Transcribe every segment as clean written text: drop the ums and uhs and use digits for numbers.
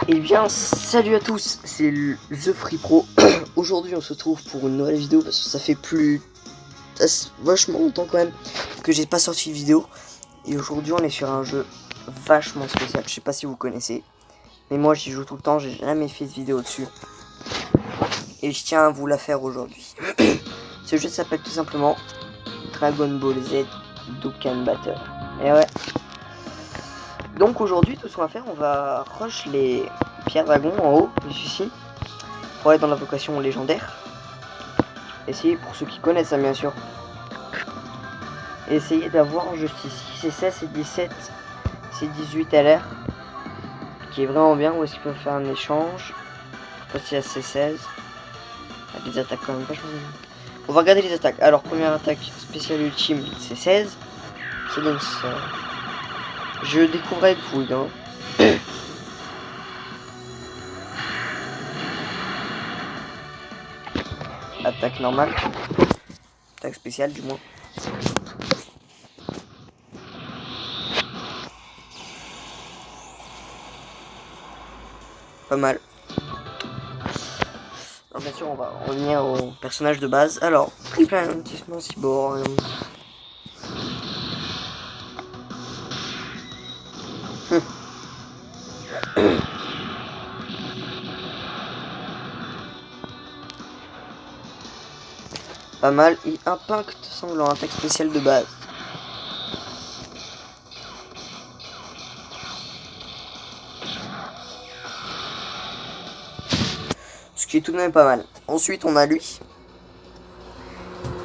Et bien salut à tous, c'est The Free Pro. Aujourd'hui on se retrouve pour une nouvelle vidéo parce que ça fait vachement longtemps quand même que j'ai pas sorti de vidéo. Et aujourd'hui on est sur un jeu vachement spécial, je sais pas si vous connaissez, mais moi j'y joue tout le temps, j'ai jamais fait de vidéo dessus. Et je tiens à vous la faire aujourd'hui. Ce jeu s'appelle tout simplement Dragon Ball Z Dokkan Battle. Et ouais. Donc aujourd'hui tout ce qu'on va faire, on va rush les pierres dragons en haut, ici, pour aller dans l'invocation légendaire. Essayer, pour ceux qui connaissent ça bien sûr, essayer d'avoir juste ici, c'est 16, c'est 17, c'est 18 à l'air, qui est vraiment bien. Où est-ce qu'il peut faire un échange? Passer à C16. Des attaques quand même vachement. On va regarder les attaques. Alors première attaque spéciale ultime, c'est 16. Ça donne ça. Je découvre avec vous, hein. Attaque normale. Attaque spéciale du moins. Pas mal. Alors, bien sûr, on va revenir au personnage de base. Alors, triple anéantissement cyborg. Pas mal. Et impact sanglant, attaque spéciale de base. Ce qui est tout de même pas mal. Ensuite, on a lui.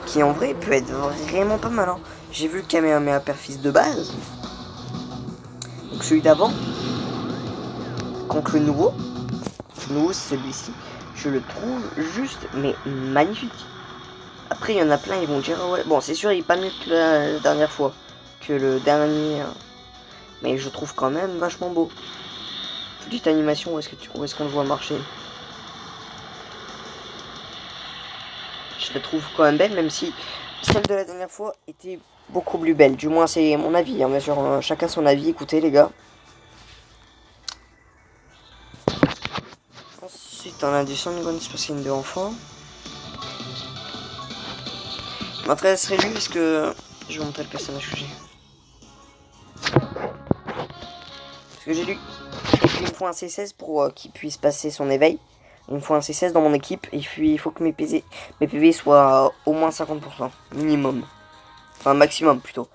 Qui en vrai peut être vraiment pas mal. Hein. J'ai vu le Kamehameha Père-Fils de base. Donc celui d'avant. Contre le nouveau. Le nouveau, c'est celui-ci. Je le trouve juste, mais magnifique. Après, il y en a plein, ils vont dire, ah ouais, bon, c'est sûr, il est pas mieux que la dernière fois. Que le dernier. Mais je trouve quand même vachement beau. Petite animation, où est-ce qu'on le voit marcher? Je la trouve quand même belle, même si celle de la dernière fois était beaucoup plus belle. Du moins, c'est mon avis, hein, bien sûr. Chacun son avis, écoutez, les gars. Ensuite, on a du Sangon, c'est parce qu'il y a une de enfants. Je m'intéresserai lui, parce que je vais vous montrer le personnage que j'ai. Parce que j'ai lu. Il me faut un C16 pour qu'il puisse passer son éveil. Il me faut un C16 dans mon équipe. Et puis, il faut que mes PV soient au moins 50%. Minimum. Enfin, maximum plutôt.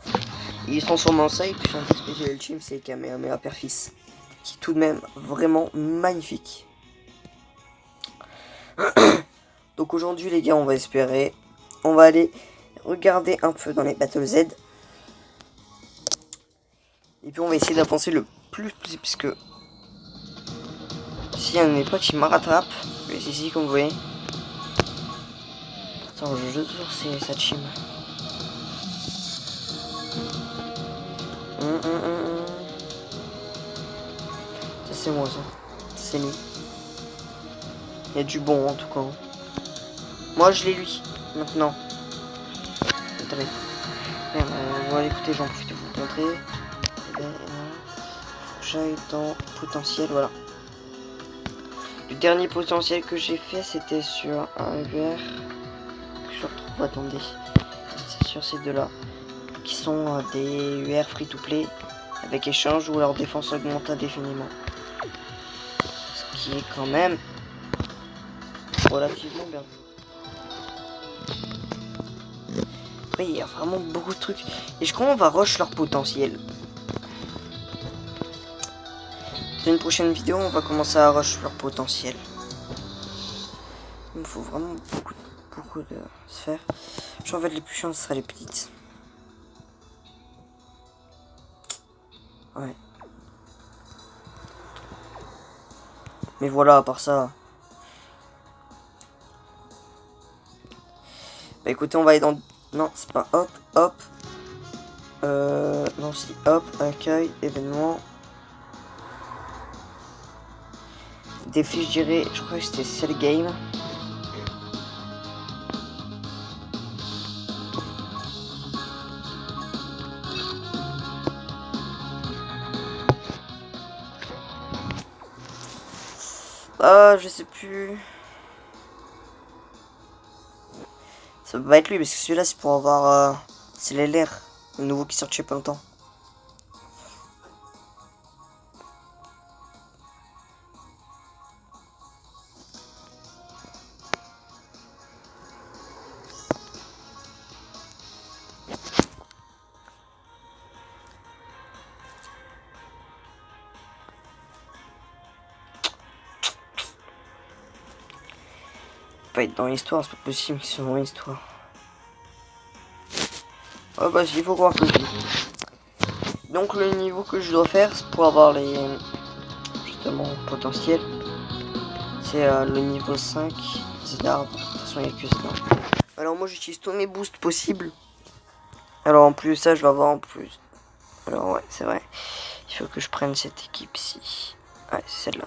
Il se transforme en ça. Et puis, son spécial ultime, c'est Kamehameha Père-Fils. Qui est tout de même vraiment magnifique. Donc, aujourd'hui, les gars, on va espérer. On va aller regarder un peu dans les Battle Z. Et puis, on va essayer d'avancer le plus possible. Puisque si un de mes potes qui me rattrape, mais ici comme vous voyez. Attends, je joue toujours sa team. Ça c'est moi ça. C'est lui. Il y a du bon en tout cas. Moi je l'ai lui. Maintenant. Attendez. Merde, voilà, écoutez, j'en profite de vous montrer. J'aille dans potentiel, voilà. Le dernier potentiel que j'ai fait, c'était sur un UR. Je retrouve, attendez. C'est sur ces deux-là. Qui sont des UR free-to-play avec échange où leur défense augmente indéfiniment. Ce qui est quand même relativement bien. Oui, il y a vraiment beaucoup de trucs. Et je crois qu'on va rush leur potentiel. Dans une prochaine vidéo, on va commencer à rush leur potentiel. Il me faut vraiment beaucoup de sphères. Je crois en fait les plus chiantes, ce sera les petites. Ouais. Mais voilà, à part ça. Bah écoutez, on va aller dans. Non, c'est pas hop, hop. Non, si hop, accueil, événement. Défi, je dirais, je crois que c'était Cell Game. Ah, je sais plus. Ça peut pas être lui, parce que celui-là, c'est pour avoir... c'est l'LR, le nouveau qui sort chez pas longtemps. Pas être dans l'histoire, c'est pas possible qu'ils soient dans l'histoire. Ah bah il faut croire que je... Donc le niveau que je dois faire pour avoir les... justement potentiels, c'est le niveau 5 Zedard. De toute façon il n'y a que Zedard. Alors moi j'utilise tous mes boosts possibles. Alors en plus de ça je vais avoir en plus. Alors ouais c'est vrai. Il faut que je prenne cette équipe-ci. Ouais c'est celle-là.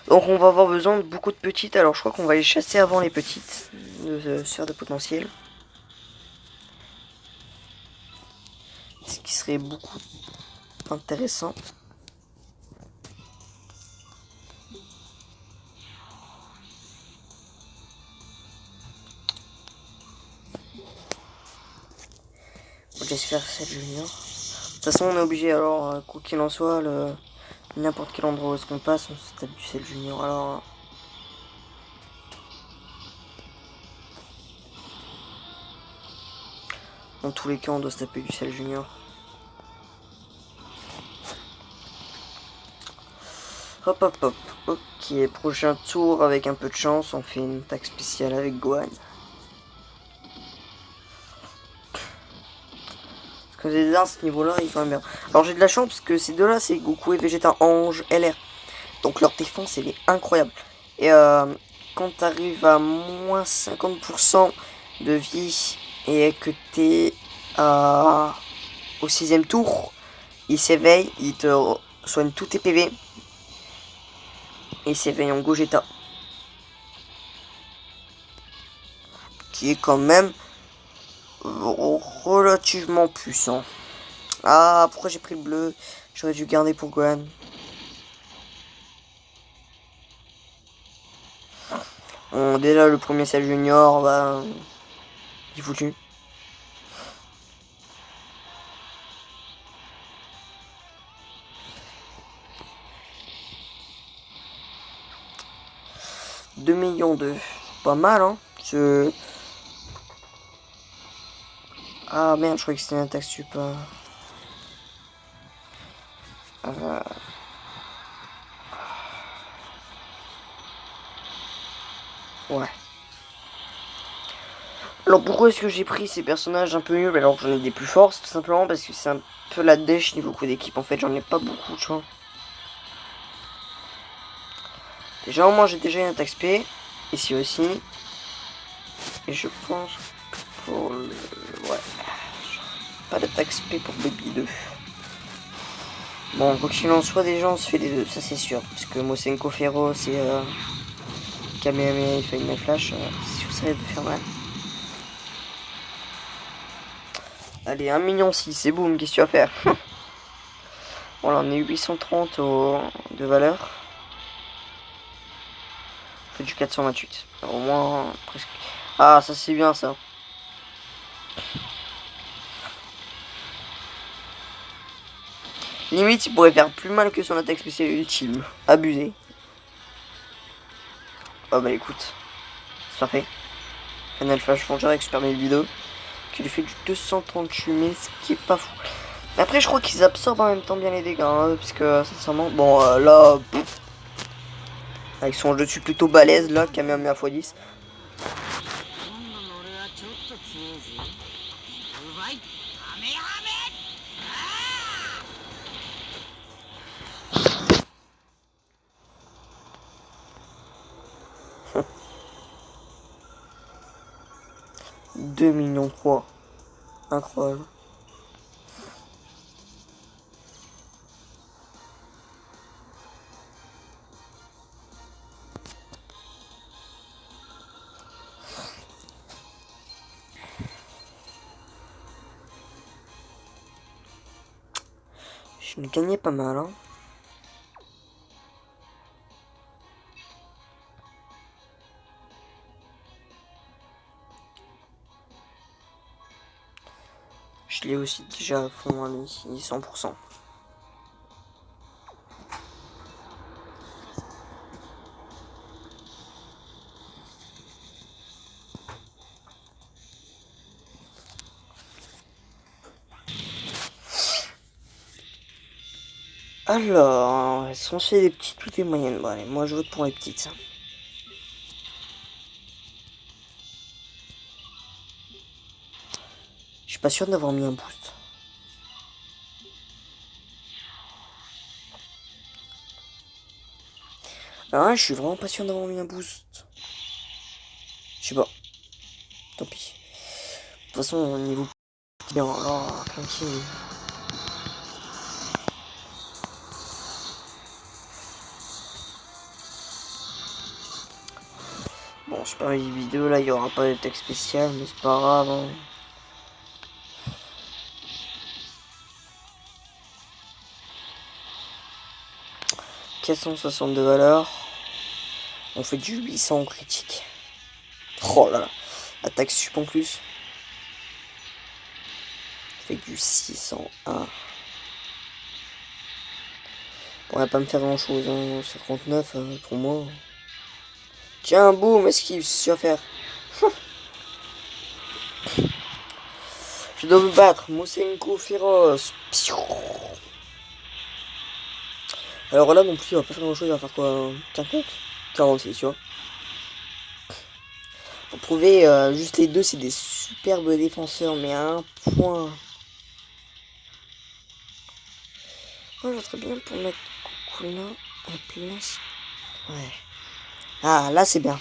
Donc on va avoir besoin de beaucoup de petites. Alors je crois qu'on va les chasser avant les petites. De sphères de potentiel. Ce qui serait beaucoup intéressant. Je laisse faire cette junior. De toute façon on est obligé, alors quoi qu'il en soit, n'importe quel endroit où est-ce qu'on passe, on se tape du sel junior. Alors dans tous les cas on doit se taper du sel junior. Hop hop hop. Ok, prochain tour avec un peu de chance, on fait une attaque spéciale avec Gohan. Parce que les deux à ce niveau-là, ils vont bien. Alors j'ai de la chance parce que ces deux-là, c'est Goku et Vegeta Ange LR. Donc leur défense, elle est incroyable. Et quand t'arrives à moins 50% de vie et que t'es au 6ème tour, il s'éveille, il te soigne tous tes PV. Et il s'éveille en Gogeta. Qui est quand même relativement puissant. Ah, pourquoi j'ai pris le bleu? J'aurais dû garder pour Gohan. Bon, déjà le premier Cell Junior, bah, il est foutu. « 2 millions de... Pas mal, hein. Ah merde, je croyais que c'était une attaque super. Ouais. Alors pourquoi est-ce que j'ai pris ces personnages un peu nuls alors que j'en ai des plus forts? Tout simplement parce que c'est un peu la dèche niveau coup d'équipe. En fait, j'en ai pas beaucoup, tu vois. Déjà, au moins, j'ai déjà une attaque SP. Ici aussi. Et je pense que pour le... Ouais. Pas d'attaque SP pour Baby 2. Bon, quoi qu'il en soit, déjà, on se fait les deux. Ça, c'est sûr. Parce que Mosenko Féroce et Kamehameha, il fait une flash. C'est sûr, ça va te faire mal. Allez, 1,6 million, et boum, qu'est-ce que tu vas faire? Voilà, on est 830 de valeur. On fait du 428. Au moins, presque. Ah, ça c'est bien ça. Limite, il pourrait faire plus mal que son attaque spéciale ultime. Abusé. Oh bah écoute, c'est parfait. Final Flash Ranger avec Super Vidéo qui lui fait du 238 000, ce qui est pas fou. Mais après, je crois qu'ils absorbent en même temps bien les dégâts, hein, parce que sincèrement, bon là, avec son jeu dessus plutôt balèze là, Kamehameha x10. « 2 millions 3. Incroyable. Je l'ai gagné pas mal, hein. Je l'ai aussi déjà à fond, hein, ici, 100%. Alors, elles sont chez les petites ou des moyennes? Bon, allez, moi je vote pour les petites. Ça. Je suis pas sûr d'avoir mis un boost. Ah, je suis vraiment pas sûr d'avoir mis un boost. Je sais pas. Tant pis. De toute façon, au niveau bien, alors, tranquille. Bon, je sais pas, les vidéos là, il y aura pas de texte spécial, mais c'est pas grave. Hein. « 462 valeurs. On fait du 800 en critique. Oh là là. Attaque sup en plus. On fait du 601. Bon, on va pas me faire grand chose. Hein. 59 pour moi. Tiens, boum, esquive, c'est sûr à faire. Je dois me battre. Mosenko féroce. Alors là non plus, il va pas faire grand chose, il va faire quoi? 50 46, tu vois. Pour prouver, juste les deux, c'est des superbes défenseurs, mais à un point. Moi, je voudrais bien pour mettre Kukula en place. Ouais. Ah, là, c'est bien.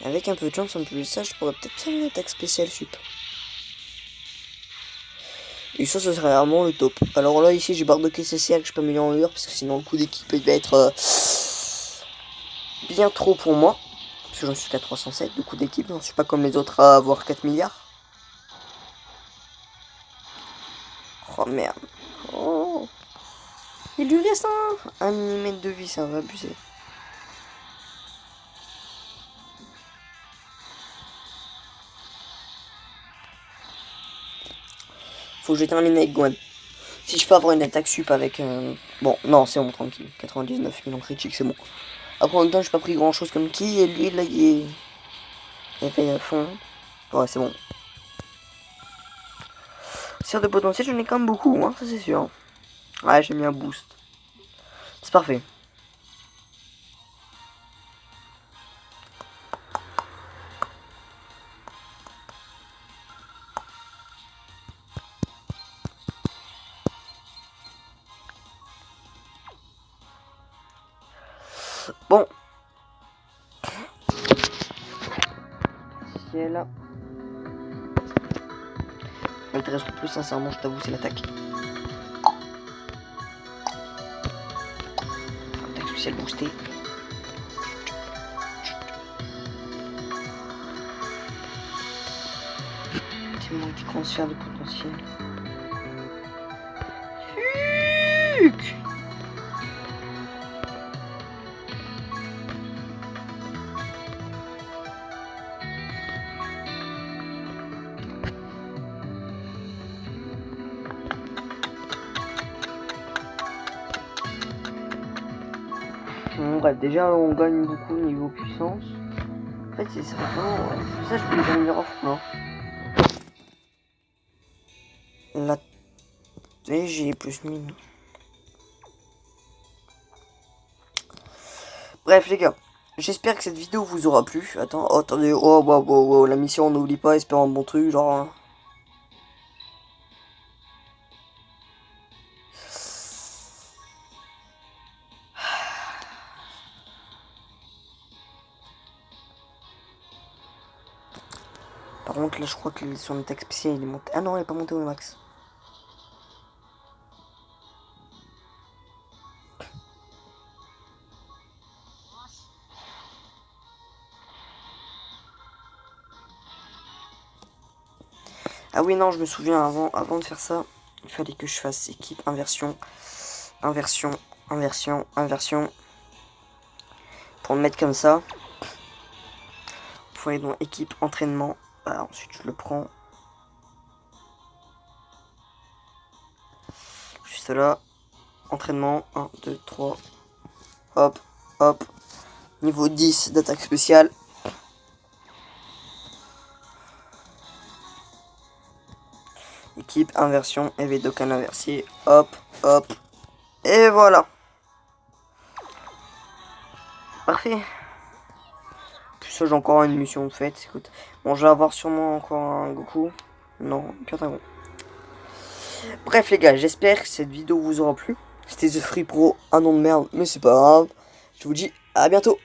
Avec un peu de chance, en plus de ça, je pourrais peut-être faire une attaque spéciale sup. Et ça, ce serait vraiment le top. Alors là, ici, j'ai barre de KCCR que je peux améliorer en heure, parce que sinon, le coup d'équipe, il va être bien trop pour moi. Parce que j'en suis qu'à 307 de coup d'équipe, je suis pas comme les autres à avoir 4 milliards. Oh merde. Oh. Il lui reste un millimètre de vie, ça va abuser. Faut que je termine avec Gwen. Si je peux avoir une attaque sup avec... Bon, non, c'est bon, tranquille. 99 000 en critique, c'est bon. Après, en même temps, j'ai pas pris grand chose comme qui, et lui, là, il est fait à fond. Ouais, c'est bon. Sire de potentiel, j'en ai quand même beaucoup, hein, ça c'est sûr. Ouais, j'ai mis un boost. C'est parfait. Bon. Si elle est là. Ce qui m'intéresse le plus, sincèrement, je t'avoue, c'est l'attaque. Attaque spéciale boostée. C'est mon petit transfert de potentiel. Fuck. Bon, bref, déjà on gagne beaucoup niveau puissance. En fait, c'est vraiment. Ça, je peux le gagner off, non? La TG plus 1000. Bref, les gars, j'espère que cette vidéo vous aura plu. Attends, oh, attendez, oh, la mission, on n'oublie pas, espère un bon truc, genre. Hein. Par contre, là, je crois que son attaque spéciale, il est monté. Ah non, il est pas monté au max. Ah oui, non, je me souviens, avant de faire ça, Il fallait que je fasse équipe, inversion, inversion, inversion, inversion. Pour le mettre comme ça. Il faut aller dans équipe, entraînement. Bah, ensuite, je le prends. Juste là. Entraînement. 1, 2, 3. Hop, hop. Niveau 10 d'attaque spéciale. Équipe, inversion, EV d'aucun inversé. Hop, hop. Et voilà. Parfait. Plus ça, j'ai encore une mission de faite. Écoute. Bon, je vais avoir sûrement encore un Goku. Non, Pentagon. Bref, les gars, j'espère que cette vidéo vous aura plu. C'était The Free Pro, un nom de merde, mais c'est pas grave. Je vous dis à bientôt.